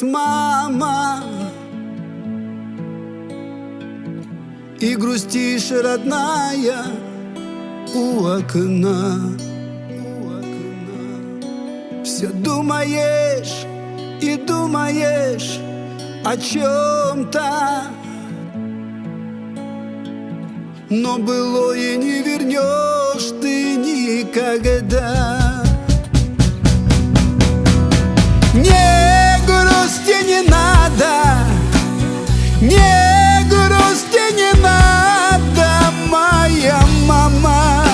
вернулась мама, и грустишь, родная, у окна. Все думаешь и думаешь о чем-то, но былое не вернешь ты никогда. Не грусти не надо, не грусти не надо, моя мама.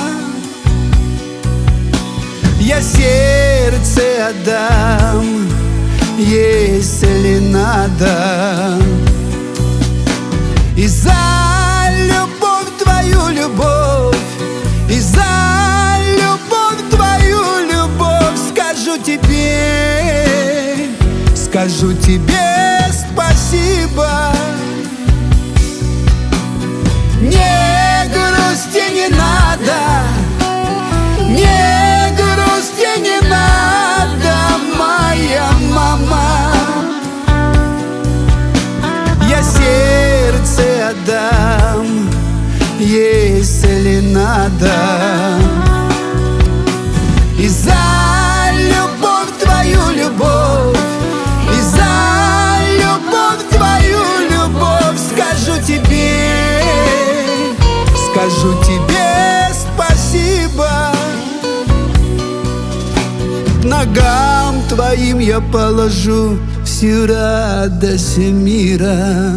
Я сердце отдам, если надо, и за любовь твою любовь, и за любовь твою любовь скажу тебе спасибо. Не грусти не надо, не грусти не надо, моя мама. Я сердце отдам, если надо, и за любовь твою любовь, и за любовь твою любовь скажу тебе спасибо. Ногам твоим я положу всю радость мира.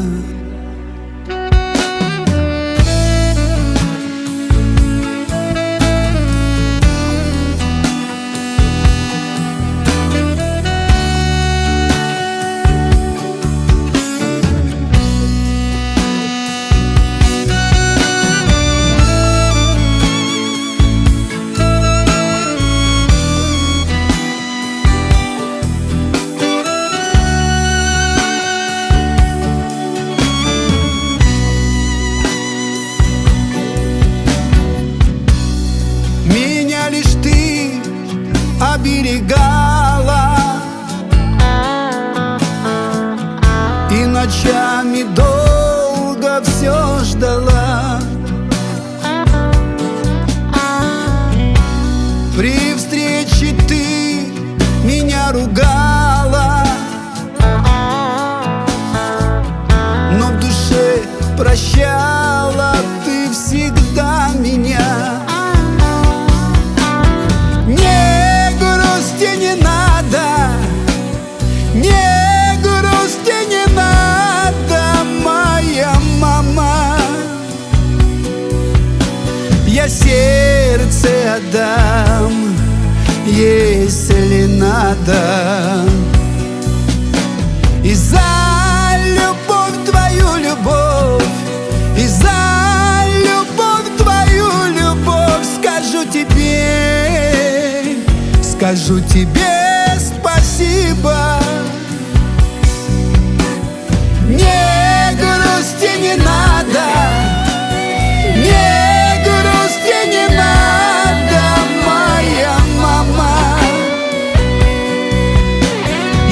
Лишь ты оберегала, и ночами долго все ждала. При встрече ты меня ругала, но в душе прощала ты всегда меня. Не грусти не надо, моя мама. Я сердце отдам, если надо, и за любовь твою любовь, и за любовь твою любовь скажу тебе спасибо. Не грусти не надо, не грусти не надо, моя мама.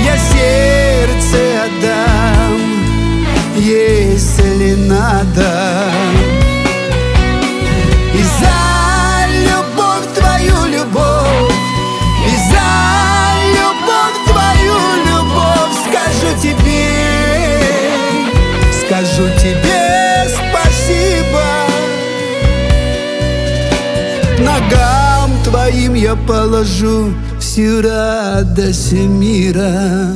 Я сердце отдам, если надо, и за любовь твою любовь, и за любовь твою любовь скажу тебе спасибо. Ногам твоим я положу всю радость мира.